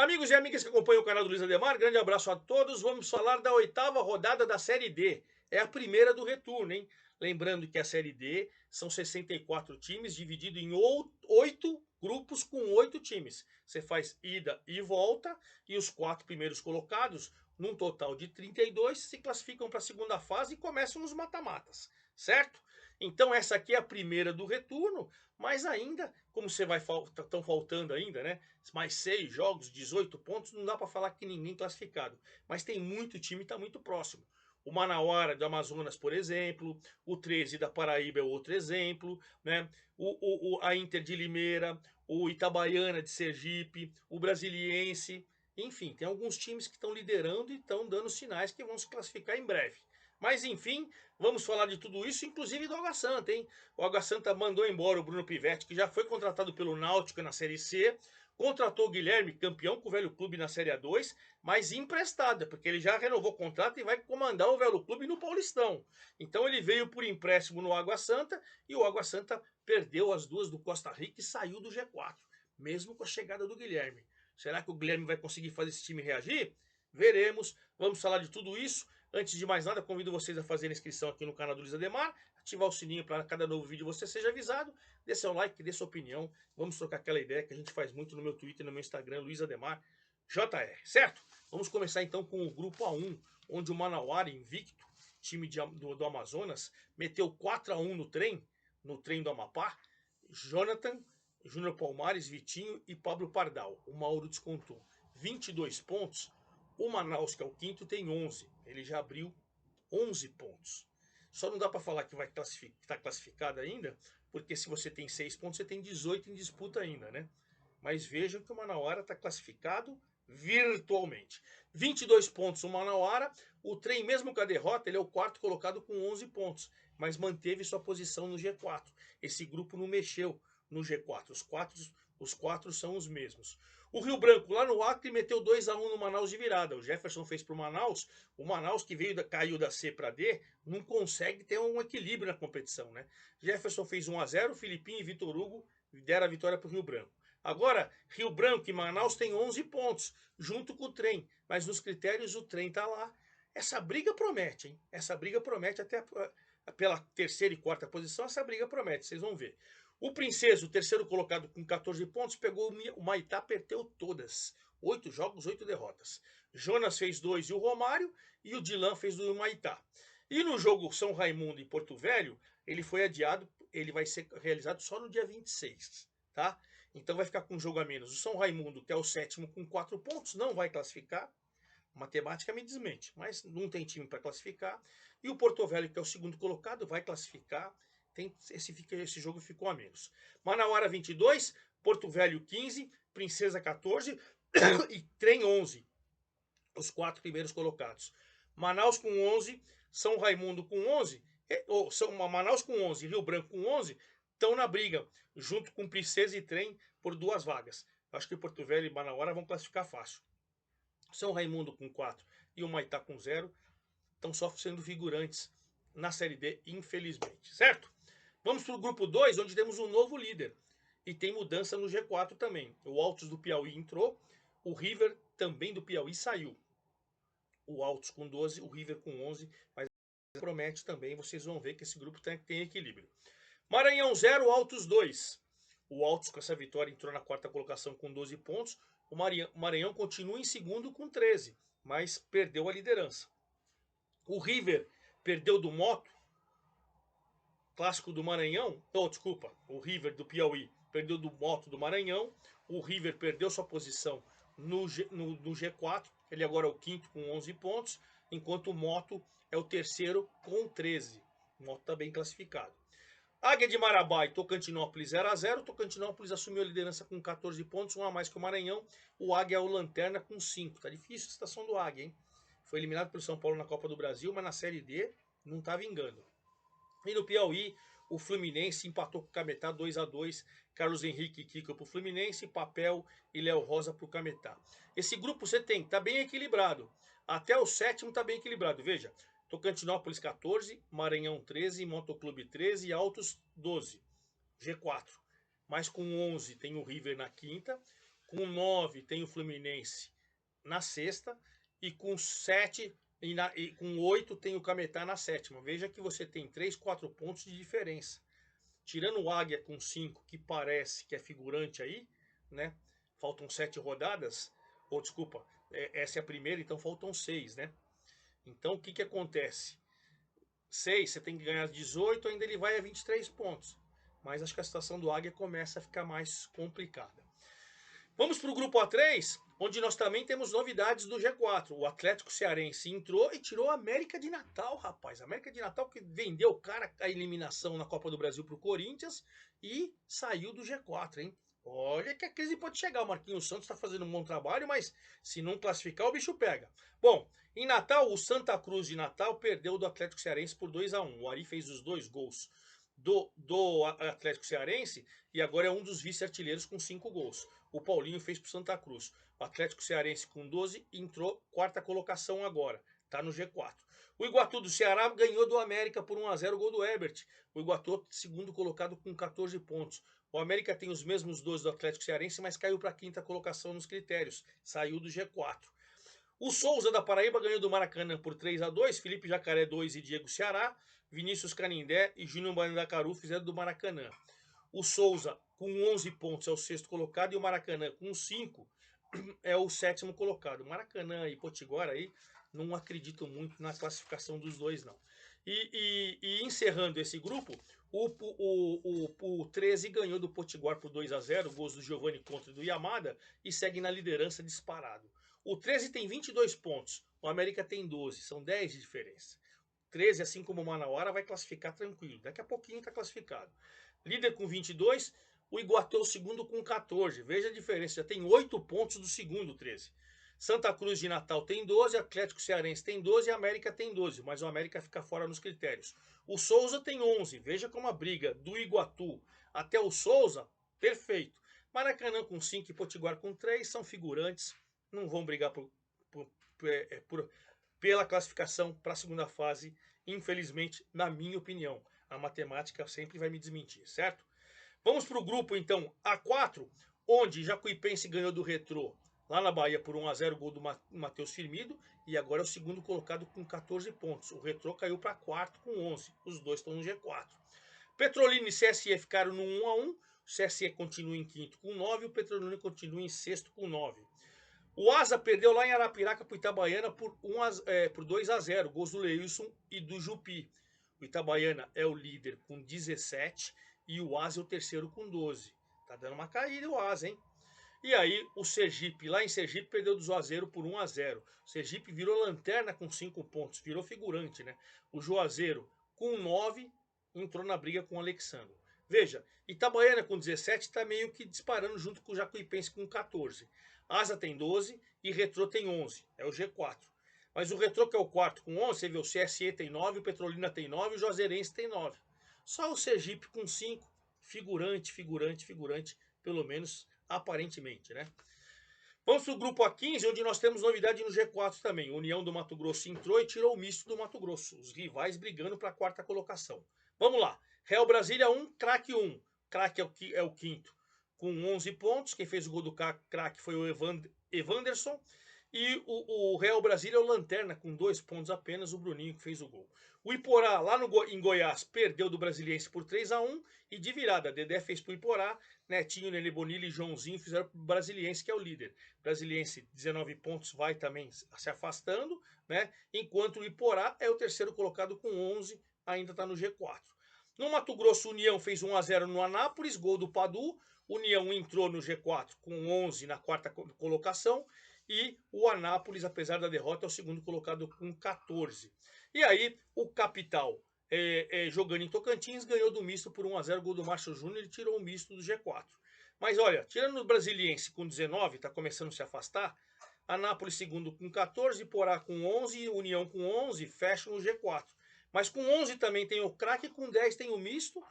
Amigos e amigas que acompanham o canal do Luiz Ademar, grande abraço a todos. Vamos falar da oitava rodada da Série D. É a primeira do retorno, hein? Lembrando que a Série D são 64 times, dividido em 8 grupos com 8 times. Você faz ida e volta, e os 4 primeiros colocados, num total de 32, se classificam para a segunda fase e começam os mata-matas, certo? Então essa aqui é a primeira do retorno, mas ainda, como você vai estão faltando ainda, né? Mais 6 jogos, 18 pontos, não dá para falar que ninguém classificado. Mas tem muito time, está muito próximo. O Manauara do Amazonas, por exemplo, o 13 da Paraíba é outro exemplo, né? A Inter de Limeira, o Itabaiana de Sergipe, o Brasiliense, enfim, tem alguns times que estão liderando e estão dando sinais que vão se classificar em breve. Mas enfim, vamos falar de tudo isso, inclusive do Água Santa, hein? O Água Santa mandou embora o Bruno Pivetti, que já foi contratado pelo Náutico na Série C, contratou o Guilherme, campeão com o Velho Clube na Série A2, mas emprestada, porque ele já renovou o contrato e vai comandar o Velho Clube no Paulistão. Então ele veio por empréstimo no Água Santa e o Água Santa perdeu as duas do Costa Rica e saiu do G4, mesmo com a chegada do Guilherme. Será que o Guilherme vai conseguir fazer esse time reagir? Veremos. Vamos falar de tudo isso. Antes de mais nada, convido vocês a fazerem inscrição aqui no canal do Luiz Ademar, ativar o sininho para cada novo vídeo você seja avisado, dê seu like, dê sua opinião, vamos trocar aquela ideia que a gente faz muito no meu Twitter e no meu Instagram, Luiz Ademar JR, certo? Vamos começar então com o grupo A1, onde o Manauara, invicto, time do Amazonas, meteu 4-1 no trem do Amapá. Jonathan, Júnior Palmares, Vitinho e Pablo Pardal. O Mauro descontou 22 pontos. O Manaus, que é o quinto, tem 11. Ele já abriu 11 pontos. Só não dá para falar que está classificado ainda, porque se você tem 6 pontos, você tem 18 em disputa ainda, né? Mas vejam que o Manauara está classificado virtualmente. 22 pontos o Manauara. O trem, mesmo com a derrota, ele é o quarto colocado com 11 pontos, mas manteve sua posição no G4. Esse grupo não mexeu no G4. Os quatro são os mesmos. O Rio Branco, lá no Acre, meteu 2-1 no Manaus de virada. O Jefferson fez para o Manaus que caiu da C para D, não consegue ter um equilíbrio na competição, né? Jefferson fez 1-0, Filipinho e Vitor Hugo deram a vitória para o Rio Branco. Agora, Rio Branco e Manaus têm 11 pontos, junto com o trem, mas nos critérios o trem está lá. Essa briga promete, hein? Essa briga promete até pela terceira e quarta posição, essa briga promete, vocês vão ver. O Princesa, o terceiro colocado com 14 pontos, pegou o Maitá, perdeu todas. 8 jogos, 8 derrotas. Jonas fez 2 e o Romário, e o Dilan fez do Maitá. E no jogo São Raimundo e Porto Velho, ele foi adiado, ele vai ser realizado só no dia 26, tá? Então vai ficar com um jogo a menos. O São Raimundo, que é o sétimo com 4 pontos, não vai classificar. Matemática me desmente, mas não tem time para classificar. E o Porto Velho, que é o segundo colocado, vai classificar. Esse jogo ficou a menos. Manauara 22, Porto Velho 15, Princesa 14 e Trem 11. Os 4 primeiros colocados. Manaus com 11, São Raimundo com 11, Manaus com 11 e Rio Branco com 11 estão na briga, junto com Princesa e Trem por 2 vagas. Acho que Porto Velho e Manauara vão classificar fácil. São Raimundo com 4 e o Maitá com 0 estão só sendo figurantes na Série D, infelizmente, certo? Vamos para o grupo 2, onde temos um novo líder. E tem mudança no G4 também. O Altos do Piauí entrou, o River também do Piauí saiu. O Altos com 12, o River com 11, mas promete também, vocês vão ver que esse grupo tem equilíbrio. Maranhão 0, Altos 2. O Altos com essa vitória entrou na quarta colocação com 12 pontos. O Maranhão continua em segundo com 13, mas perdeu a liderança. O River perdeu do Moto, clássico do Maranhão. Oh, desculpa, o River do Piauí perdeu do Moto do Maranhão. O River perdeu sua posição no G4. Ele agora é o quinto com 11 pontos, enquanto o Moto é o terceiro com 13. O Moto está bem classificado. Águia de Marabá e Tocantinópolis 0-0. Tocantinópolis assumiu a liderança com 14 pontos, um a mais que o Maranhão. O Águia é o lanterna com 5. Tá difícil a situação do Águia, hein? Foi eliminado pelo São Paulo na Copa do Brasil, mas na Série D não tá vingando. E no Piauí, o Fluminense empatou com o Cametá 2-2. Carlos Henrique e Kiko pro Fluminense, Papel e Léo Rosa pro Cametá. Esse grupo você tem, tá bem equilibrado. Até o sétimo tá bem equilibrado, veja. Tocantinópolis 14, Maranhão 13, Motoclube 13 e Altos 12. G4. Mas com 11 tem o River na quinta, Com 9 tem o Fluminense na sexta. E com 7 e com 8 tem o Cametá na sétima. Veja que você tem 3, 4 pontos de diferença. Tirando o Águia com 5, que parece que é figurante aí, né? Faltam 7 rodadas. Ou desculpa, essa é a primeira, então faltam 6, né? Então o que acontece? 6, você tem que ganhar 18, ainda ele vai a 23 pontos. Mas acho que a situação do Águia começa a ficar mais complicada. Vamos para o grupo A3, onde nós também temos novidades do G4. O Atlético Cearense entrou e tirou a América de Natal, rapaz. A América de Natal que vendeu cara a eliminação na Copa do Brasil para o Corinthians e saiu do G4, hein? Olha que a crise pode chegar. O Marquinhos Santos está fazendo um bom trabalho, mas se não classificar, o bicho pega. Bom, em Natal, o Santa Cruz de Natal perdeu do Atlético Cearense por 2-1. O Ari fez os 2 gols do Atlético Cearense e agora é um dos vice-artilheiros com 5 gols. O Paulinho fez para o Santa Cruz. O Atlético Cearense com 12 entrou quarta colocação agora. Está no G4. O Iguatu do Ceará ganhou do América por 1-0, gol do Herbert. O Iguatu, segundo colocado, com 14 pontos. O América tem os mesmos 12 do Atlético Cearense, mas caiu para a quinta colocação nos critérios. Saiu do G4. O Souza da Paraíba ganhou do Maracanã por 3-2. Felipe Jacaré 2 e Diego Ceará. Vinícius Canindé e Júnior Mandacaru fizeram do Maracanã. O Souza com 11 pontos é o sexto colocado e o Maracanã com 5 é o sétimo colocado. Maracanã e Potiguar aí, não acredito muito na classificação dos dois, não. E encerrando esse grupo, o 13 ganhou do Potiguar por 2-0, gols do Giovani contra do Yamada, e segue na liderança disparado. O 13 tem 22 pontos, o América tem 12, são 10 de diferença. 13, assim como o Manauara, vai classificar tranquilo. Daqui a pouquinho está classificado. Líder com 22, o Iguatu é o segundo com 14. Veja a diferença, já tem 8 pontos do segundo, 13. Santa Cruz de Natal tem 12, Atlético Cearense tem 12 e América tem 12, mas o América fica fora nos critérios. O Souza tem 11, veja como a briga do Iguatu até o Souza, perfeito. Maracanã com 5 e Potiguar com 3 são figurantes, não vão brigar pela classificação para a segunda fase, infelizmente, na minha opinião. A matemática sempre vai me desmentir, certo? Vamos para o grupo, então, A4, onde Jacuipense ganhou do Retrô, lá na Bahia, por 1-0, gol do Matheus Firmido, e agora é o segundo colocado com 14 pontos. O Retrô caiu para quarto com 11, os dois estão no G4. Petrolina e CSE ficaram no 1-1, o CSE continua em quinto com 9, o Petrolina continua em sexto com 9. O Asa perdeu lá em Arapiraca para o Itabaiana por 2-0, gols do Leilson e do Jupi. O Itabaiana é o líder com 17 e o Asa é o terceiro com 12. Tá dando uma caída o Asa, hein? E aí o Sergipe, lá em Sergipe, perdeu do Juazeiro por 1-0. O Sergipe virou lanterna com 5 pontos, virou figurante, né? O Juazeiro com 9 entrou na briga com o Alexandre. Veja, Itabaiana com 17 está meio que disparando junto com o Jacuipense com 14. Asa tem 12 e Retrô tem 11, é o G4. Mas o Retrô, que é o quarto com 11, você vê o CSE tem 9, o Petrolina tem 9 e o Juazeirense tem 9. Só o Sergipe com 5, figurante, pelo menos aparentemente, né? Vamos para o grupo A15, onde nós temos novidade no G4 também. União do Mato Grosso entrou e tirou o misto do Mato Grosso. Os rivais brigando para a quarta colocação. Vamos lá. Real Brasília 1, Craque 1. Craque é o quinto com 11 pontos. Quem fez o gol do Craque foi o Evanderson. E o Real Brasília é o lanterna com 2 pontos apenas, o Bruninho que fez o gol. O Iporá, lá em Goiás, perdeu do Brasiliense por 3-1 e de virada, Dedé fez para o Iporá, Netinho, Nenê Bonilha e Joãozinho fizeram para o Brasiliense, que é o líder. Brasiliense, 19 pontos, vai também se afastando, né? Enquanto o Iporá é o terceiro colocado com 11, ainda está no G4. No Mato Grosso, União fez 1-0 no Anápolis, gol do Padu. União entrou no G4 com 11 na quarta colocação. E o Anápolis, apesar da derrota, é o segundo colocado com 14. E aí, o Capital, jogando em Tocantins, ganhou do misto por 1-0, gol do Márcio Júnior e tirou o misto do G4. Mas olha, tirando o Brasiliense com 19, está começando a se afastar, Anápolis segundo com 14, Porá com 11, União com 11, fecham o G4. Mas com 11 também tem o Craque, com 10 tem o misto,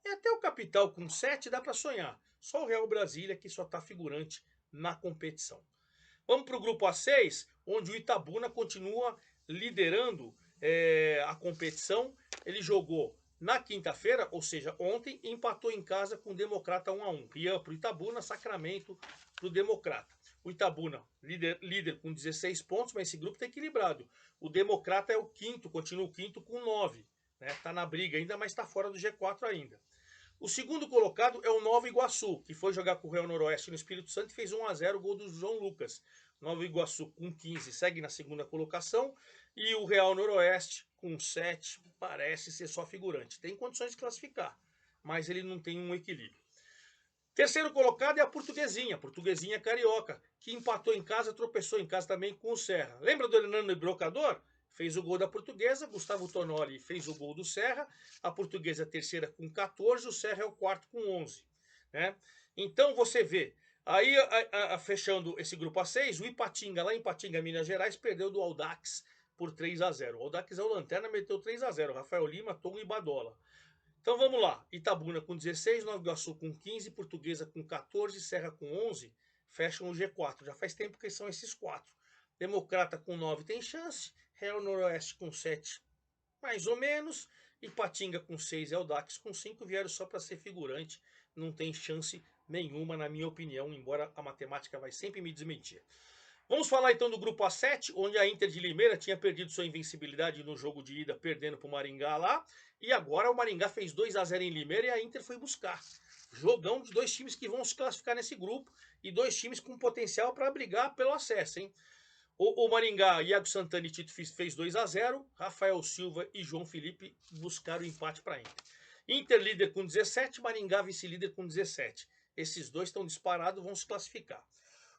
e até o Capital com 7 dá para sonhar. Só o Real Brasília que só está figurante na competição. Vamos para o grupo A6, onde o Itabuna continua liderando a competição. Ele jogou na quinta-feira, ou seja, ontem, empatou em casa com o Democrata 1-1. Rian para o Itabuna, Sacramento para o Democrata. O Itabuna, líder com 16 pontos, mas esse grupo está equilibrado. O Democrata é o quinto, continua o quinto com 9. Está na briga ainda, mas está fora do G4 ainda. O segundo colocado é o Nova Iguaçu, que foi jogar com o Real Noroeste no Espírito Santo e fez 1-0 o gol do João Lucas. Nova Iguaçu com 15 segue na segunda colocação e o Real Noroeste com 7 parece ser só figurante. Tem condições de classificar, mas ele não tem um equilíbrio. Terceiro colocado é a Portuguesinha Carioca, que empatou em casa, tropeçou em casa também com o Serra. Lembra do Hernando Brocador? Fez o gol da Portuguesa, Gustavo Tonoli fez o gol do Serra, a Portuguesa é a terceira com 14, o Serra é o quarto com 11. Né? Então você vê, aí fechando esse grupo A6, o Ipatinga, lá em Ipatinga, Minas Gerais, perdeu do Audax por 3-0. O Audax é o Lanterna, meteu 3-0, Rafael Lima, Tom e Badola. Então vamos lá, Itabuna com 16, Nova Iguaçu com 15, Portuguesa com 14, Serra com 11, fecham o G4. Já faz tempo que são esses quatro. Democrata com 9 tem chance, Real Noroeste com 7 mais ou menos, Ipatinga com 6 e Audax com 5 vieram só para ser figurante, não tem chance nenhuma na minha opinião, embora a matemática vai sempre me desmentir. Vamos falar então do grupo A7, onde a Inter de Limeira tinha perdido sua invencibilidade no jogo de ida, perdendo para o Maringá lá, e agora o Maringá fez 2-0 em Limeira e a Inter foi buscar. Jogão de dois times que vão se classificar nesse grupo e dois times com potencial para brigar pelo acesso, hein? O Maringá, Iago Santana e Tito fez 2-0, Rafael Silva e João Felipe buscaram o empate para a Inter. Inter líder com 17, Maringá vice-líder com 17. Esses dois estão disparados, vão se classificar.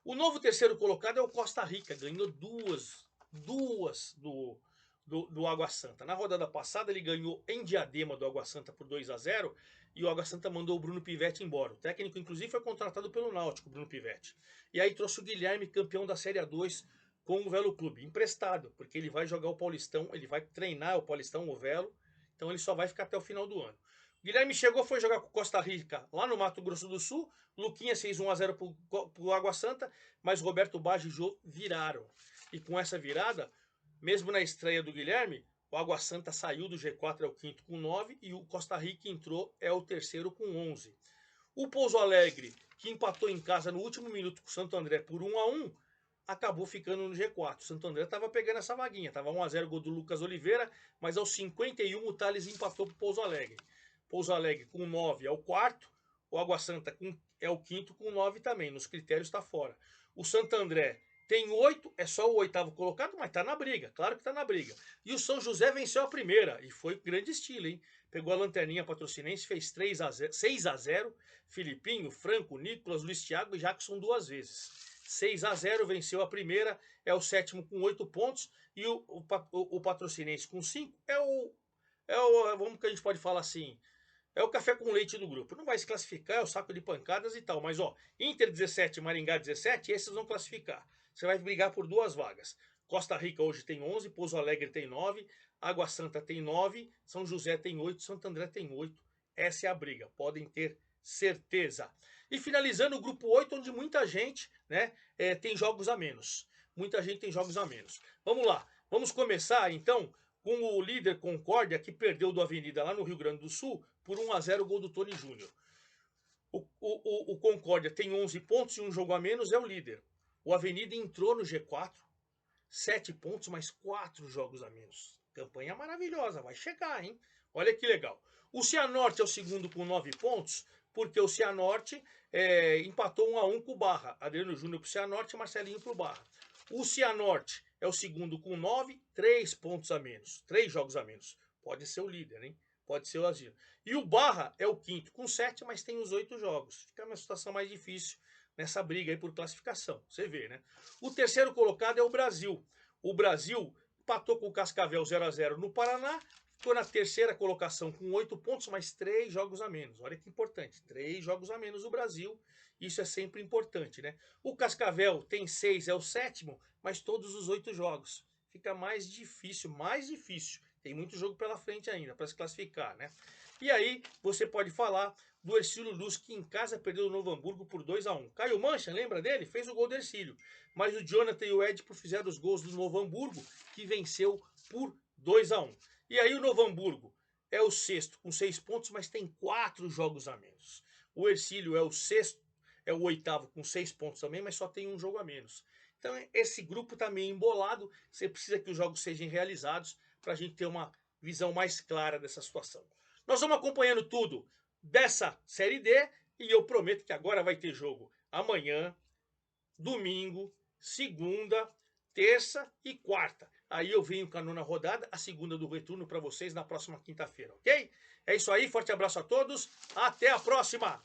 O novo terceiro colocado é o Costa Rica, ganhou duas do Água Santa. Na rodada passada ele ganhou em Diadema do Água Santa por 2-0 e o Água Santa mandou o Bruno Pivetti embora. O técnico inclusive foi contratado pelo Náutico, Bruno Pivetti. E aí trouxe o Guilherme, campeão da Série A2 com o Velo Clube, emprestado, porque ele vai jogar o Paulistão, ele vai treinar o Paulistão, o Velo, então ele só vai ficar até o final do ano. Guilherme chegou, foi jogar com Costa Rica, lá no Mato Grosso do Sul. Luquinhas fez 1-0 pro Água Santa, mas Roberto Baggio e Jô viraram. E com essa virada, mesmo na estreia do Guilherme, o Água Santa saiu do G4, é o quinto com 9, e o Costa Rica entrou, é o terceiro com 11. O Pouso Alegre, que empatou em casa no último minuto com o Santo André por 1-1, acabou ficando no G4. O Santo André estava pegando essa vaguinha, estava 1-0 gol do Lucas Oliveira, mas aos 51 o Thales empatou para o Pouso Alegre. Pouso Alegre com 9 é o quarto, o Água Santa é o quinto com 9 também, nos critérios está fora. O Santo André tem 8, é só o oitavo colocado, mas está na briga, claro que está na briga. E o São José venceu a primeira, e foi grande estilo, hein? Pegou a lanterninha patrocinense, fez 6-0, Filipinho, Franco, Nicolas, Luiz Thiago e Jackson duas vezes. 6-0, venceu a primeira, é o sétimo com 8 pontos, e o patrocinense com 5 vamos que a gente pode falar assim, é o café com leite do grupo. Não vai se classificar, é o saco de pancadas e tal. Mas, ó, Inter 17, Maringá 17, esses vão classificar. Você vai brigar por duas vagas. Costa Rica hoje tem 11, Pouso Alegre tem 9, Água Santa tem 9, São José tem 8, Santo André tem 8. Essa é a briga, podem ter certeza. E finalizando o grupo 8, onde muita gente tem jogos a menos. Muita gente tem jogos a menos. Vamos lá, vamos começar então com o líder Concórdia, que perdeu do Avenida lá no Rio Grande do Sul por 1-0 o gol do Tony Júnior. O Concórdia tem 11 pontos e um jogo a menos, é o líder. O Avenida entrou no G4, 7 pontos, mas 4 jogos a menos. Campanha maravilhosa, vai chegar, hein? Olha que legal. O Cianorte é o segundo com 9 pontos, porque o Cianorte empatou 1-1 com o Barra. Adriano Júnior para o Cianorte e Marcelinho para o Barra. O Cianorte é o segundo com 9, 3 pontos a menos, 3 jogos a menos. Pode ser o líder, hein? Pode ser o Asilo. E o Barra é o quinto com 7, mas tem os 8 jogos. Fica uma situação mais difícil nessa briga aí por classificação. Você vê, né? O terceiro colocado é o Brasil. O Brasil empatou com o Cascavel 0-0 no Paraná. Ficou na terceira colocação com 8 pontos, mas 3 jogos a menos. Olha que importante. 3 jogos a menos o Brasil. Isso é sempre importante, né? O Cascavel tem 6, é o sétimo, mas todos os 8 jogos. Fica mais difícil, mais difícil. Tem muito jogo pela frente ainda para se classificar, né? E aí você pode falar do Hercílio Luz, que em casa perdeu o Novo Hamburgo por 2-1. Caio Mancha, lembra dele? Fez o gol do Hercílio. Mas o Jonathan e o Edipo fizeram os gols do Novo Hamburgo, que venceu por 2-1. E aí o Novo Hamburgo é o sexto com 6 pontos, mas tem 4 jogos a menos. O Hercílio é o sexto, é o oitavo com 6 pontos também, mas só tem um jogo a menos. Então esse grupo está meio embolado, você precisa que os jogos sejam realizados para a gente ter uma visão mais clara dessa situação. Nós vamos acompanhando tudo dessa Série D e eu prometo que agora vai ter jogo amanhã, domingo, segunda, terça e quarta. Aí eu venho com a nona rodada, a segunda do retorno para vocês na próxima quinta-feira, ok? É isso aí, forte abraço a todos, até a próxima!